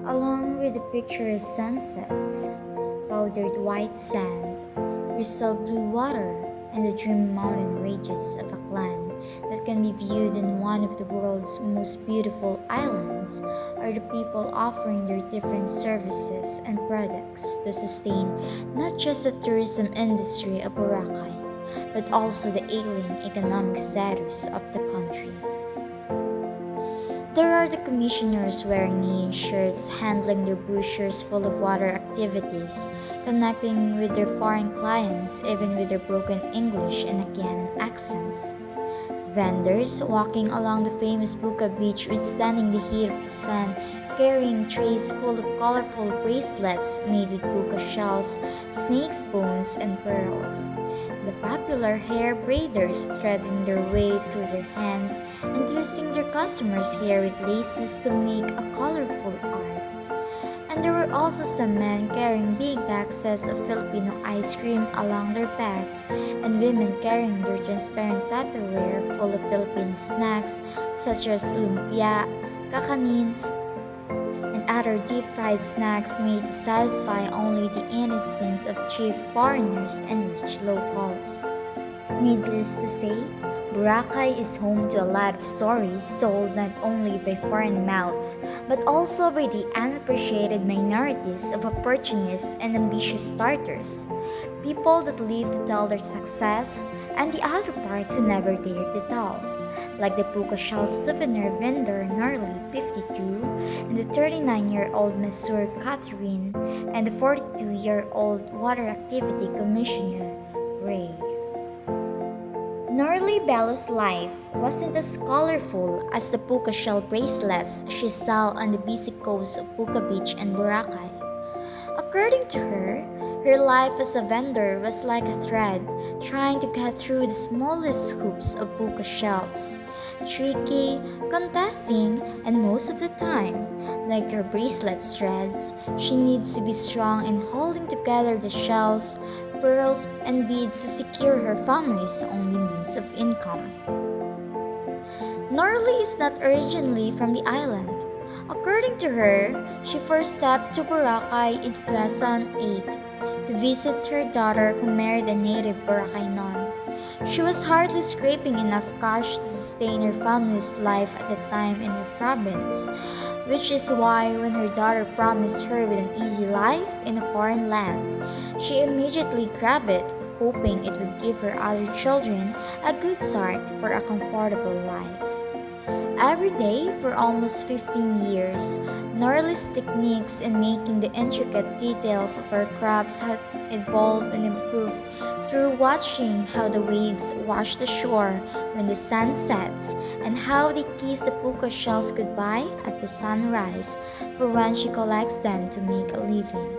Along with the picturesque sunsets, powdered white sand, crystal blue water, and the dream mountain ranges of a clan that can be viewed in one of the world's most beautiful islands are the people offering their different services and products to sustain not just the tourism industry of Boracay, but also the ailing economic status of the country. There are the commissioners wearing neon shirts, handling their brochures full of water activities, connecting with their foreign clients even with their broken English and Achaean accents. Vendors walking along the famous Buka beach withstanding the heat of the sun, carrying trays full of colorful bracelets made with Buka shells, snake's bones, and pearls. The popular hair braiders threading their way through their hands and twisting their customers' hair with laces to make a colorful art. And there were also some men carrying big boxes of Filipino ice cream along their backs, and women carrying their transparent Tupperware full of Filipino snacks such as lumpia, kakanin, and other deep-fried snacks made to satisfy only the instincts of cheap foreigners and rich locals. Needless to say, Boracay is home to a lot of stories told not only by foreign mouths, but also by the unappreciated minorities of opportunists and ambitious starters. People that live to tell their success, and the other part who never dared to tell. Like the Puka Shell souvenir vendor Narly 52, and the 39-year-old Monsieur Catherine, and the 42-year-old water activity commissioner Ray. Norley Bello's life wasn't as colorful as the puka shell bracelets she saw on the busy coast of Puka Beach and Boracay. According to her, her life as a vendor was like a thread trying to cut through the smallest hoops of puka shells. Tricky, contesting, and most of the time, like her bracelet threads, she needs to be strong in holding together the shells, pearls, and beads to secure her family's only means of income. Norley is not originally from the island. According to her, she first stepped to Boracay in 2008 to visit her daughter who married a native Boracay non. She was hardly scraping enough cash to sustain her family's life at the time in her province, which is why when her daughter promised her with an easy life in a foreign land, she immediately grabbed it, hoping it would give her other children a good start for a comfortable life. Every day for almost 15 years, Norley's techniques in making the intricate details of her crafts had evolved and improved through watching how the waves wash the shore when the sun sets and how they kiss the puka shells goodbye at the sunrise for when she collects them to make a living.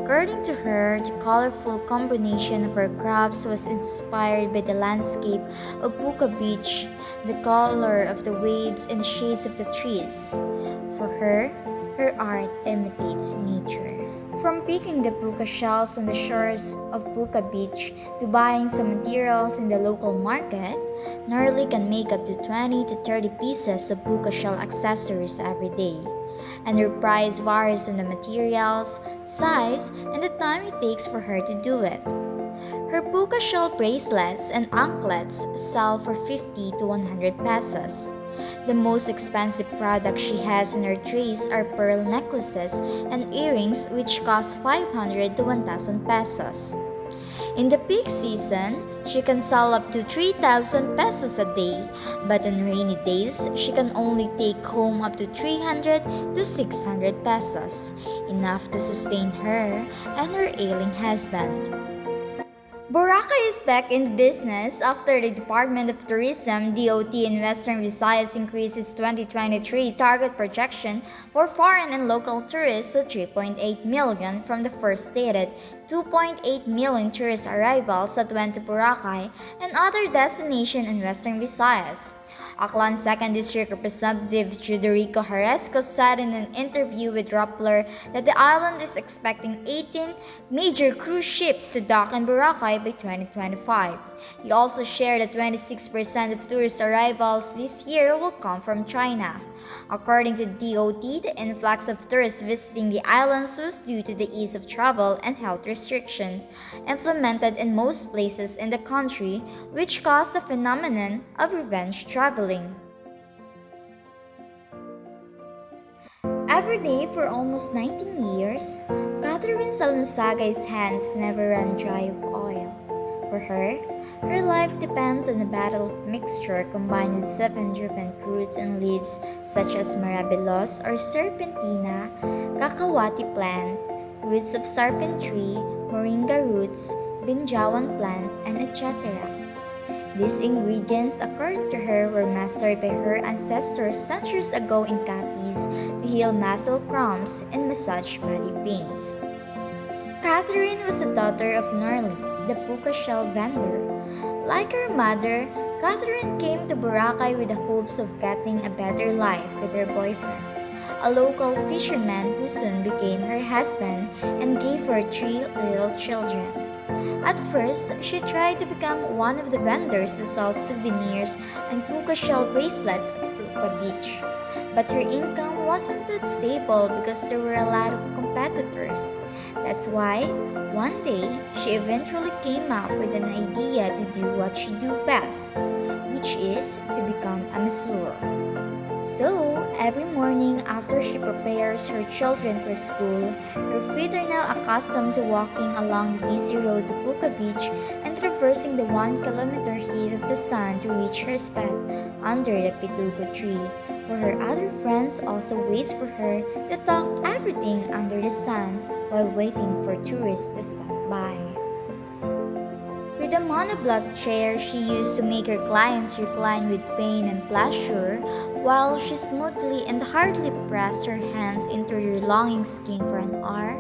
According to her, the colorful combination of her crafts was inspired by the landscape of Puka Beach, the color of the waves and the shades of the trees. For her art imitates nature. From picking the puka shells on the shores of Puka Beach to buying some materials in the local market, Norley can make up to 20 to 30 pieces of puka shell accessories every day, and her price varies on the materials, size, and the time it takes for her to do it. Her puka shell bracelets and anklets sell for 50 to 100 pesos. The most expensive products she has in her trays are pearl necklaces and earrings which cost 500 to 1,000 pesos. In the peak season, she can sell up to 3,000 pesos a day, but on rainy days, she can only take home up to 300 to 600 pesos, enough to sustain her and her ailing husband. Boracay is back in business after the Department of Tourism (DOT) in Western Visayas increased its 2023 target projection for foreign and local tourists to 3.8 million from the first stated 2.8 million tourist arrivals that went to Boracay and other destinations in Western Visayas. Aklan 2nd District Representative Federico Haresco said in an interview with Rappler that the island is expecting 18 major cruise ships to dock in Boracay by 2025. He also shared that 26% of tourist arrivals this year will come from China. According to DOT, the influx of tourists visiting the islands was due to the ease of travel and health restrictions implemented in most places in the country, which caused the phenomenon of revenge traveling. Every day for almost 19 years, Catherine Salonsagay's hands never ran dry of oil. For her life depends on a battle of mixture combined with 7 different fruits and leaves such as marabilos or serpentina, cacahuate plant, roots of sarpen tree, moringa roots, binjawan plant, and etc. These ingredients, according to her, were mastered by her ancestors centuries ago in Capiz to heal muscle cramps and massage body pains. Catherine was the daughter of Norley, the puka shell vendor. Like her mother, Catherine came to Boracay with the hopes of getting a better life with her boyfriend, a local fisherman who soon became her husband and gave her 3 little children. At first, she tried to become one of the vendors who sells souvenirs and puka shell bracelets at Puka Beach. But her income wasn't that stable because there were a lot of competitors. That's why, one day, she eventually came up with an idea to do what she do best, which is to become a masseur. So, every morning after she prepares her children for school, her feet are now accustomed to walking along the busy road to Puka Beach and traversing the 1 kilometer heat of the sun to reach her spot under the pitugo tree, where her other friends also wait for her to talk everything under the sun while waiting for tourists to stop by. With a monoblock chair she used to make her clients recline with pain and pleasure, while she smoothly and hardly pressed her hands into their longing skin for an hour,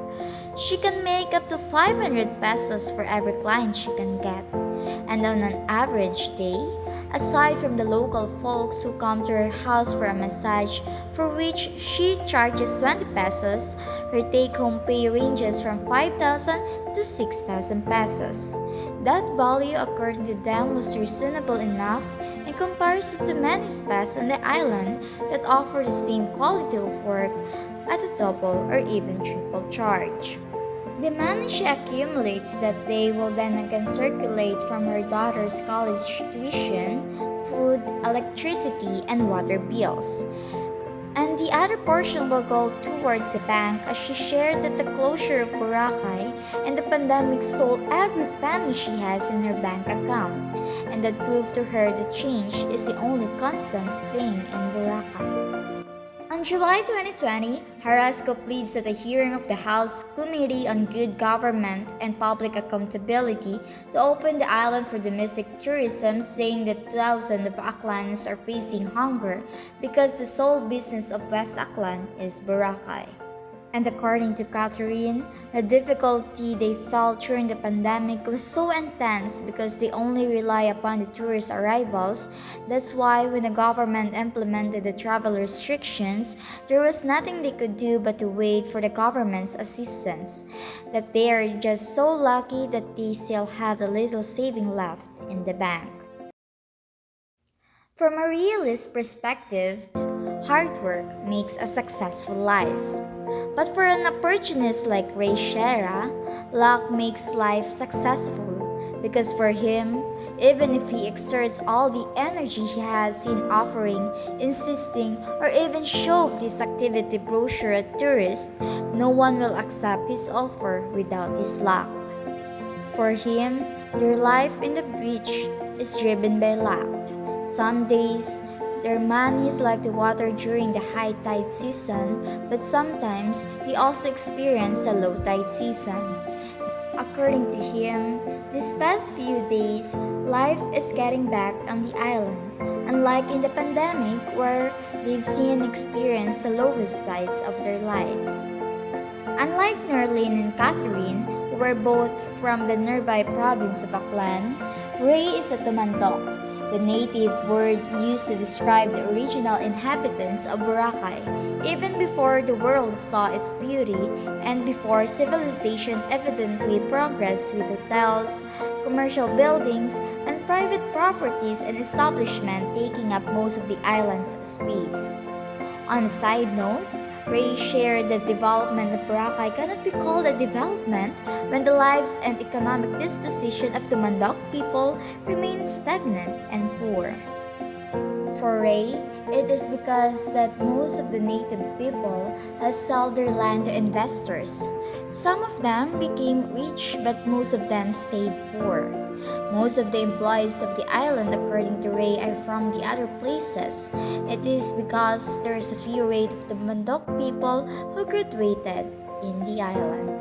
she can make up to 500 pesos for every client she can get. And on an average day, aside from the local folks who come to her house for a massage, for which she charges 20 pesos, her take-home pay ranges from 5,000 to 6,000 pesos. That value, according to them, was reasonable enough in comparison to many spas on the island that offer the same quality of work at a double or even triple charge. The money she accumulates that day will then again circulate from her daughter's college tuition, food, electricity, and water bills. And the other portion will go towards the bank as she shared that the closure of Boracay and the pandemic stole every penny she has in her bank account, and that proved to her that change is the only constant thing in Boracay. On July 2020, Carrasco pleads at a hearing of the House Committee on Good Government and Public Accountability to open the island for domestic tourism, saying that thousands of Aclans are facing hunger because the sole business of West Aklan is Boracay. And according to Catherine, the difficulty they felt during the pandemic was so intense because they only rely upon the tourist arrivals. That's why when the government implemented the travel restrictions, there was nothing they could do but to wait for the government's assistance. That they are just so lucky that they still have a little saving left in the bank. From a realist perspective, hard work makes a successful life. But for an opportunist like Ray Shera, luck makes life successful because for him, even if he exerts all the energy he has in offering, insisting, or even shove this activity brochure at tourists, no one will accept his offer without his luck. For him, their life in the beach is driven by luck. Some days, their money is like the water during the high tide season, but sometimes they also experience the low tide season. According to him, these past few days, life is getting back on the island, unlike in the pandemic where they've seen and experienced the lowest tides of their lives. Unlike Nerlin and Catherine, who were both from the nearby province of Aklan, Ray is a Tumandok, the native word used to describe the original inhabitants of Boracay, even before the world saw its beauty and before civilization evidently progressed with hotels, commercial buildings, and private properties and establishments taking up most of the island's space. On a side note, Ray shared that development of Boracay cannot be called a development when the lives and economic disposition of the Mandok people remain stagnant and poor. For Ray, it is because that most of the native people has sold their land to investors. Some of them became rich, but most of them stayed poor. Most of the employees of the island, according to Ray, are from the other places. It is because there is a few rate of the Mandok people who graduated in the island.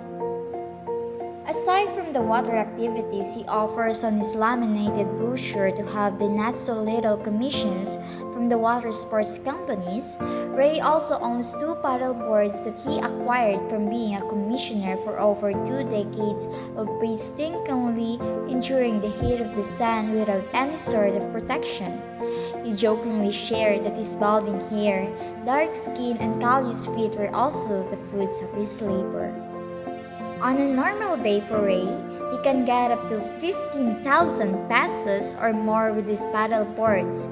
Aside from the water activities he offers on his laminated brochure to have the not so little commissions from the water sports companies, Ray also owns two paddle boards that he acquired from being a commissioner for over 2 decades of painstakingly enduring the heat of the sun without any sort of protection. He jokingly shared that his balding hair, dark skin, and callous feet were also the fruits of his labor. On a normal day for Ray, he can get up to 15,000 pesos or more with his paddle boards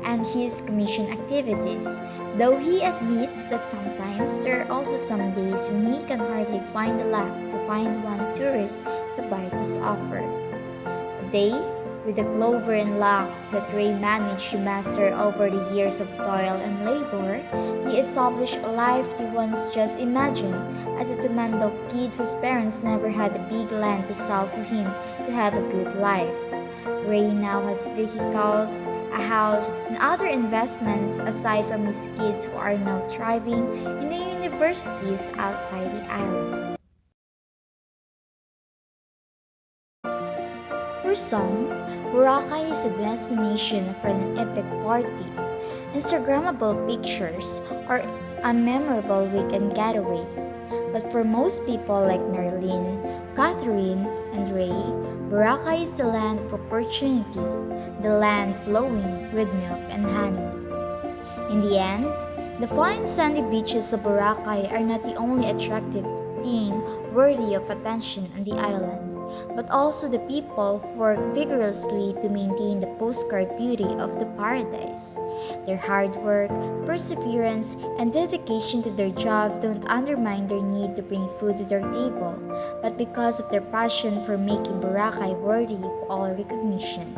and his commission activities, though he admits that sometimes there are also some days when he can hardly find the luck to find one tourist to buy this offer. Today, with the clover and luck that Ray managed to master over the years of toil and labor, he established a life he once just imagined as a Tumandok kid whose parents never had a big land to sell for him to have a good life. Ray now has vehicles, a house, and other investments aside from his kids who are now thriving in the universities outside the island. For some, Boracay is a destination for an epic party, Instagrammable pictures, or a memorable weekend getaway. But for most people like Narlene, Catherine, and Ray, Boracay is the land of opportunity, the land flowing with milk and honey. In the end, the fine sandy beaches of Boracay are not the only attractive thing worthy of attention on the island, but also the people who work vigorously to maintain the postcard beauty of the paradise. Their hard work, perseverance, and dedication to their job don't undermine their need to bring food to their table, but because of their passion for making Boracay worthy of all recognition.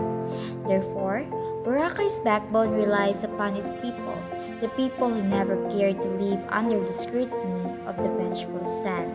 Therefore, Boracay's backbone relies upon its people, the people who never cared to live under the scrutiny of the vengeful sun.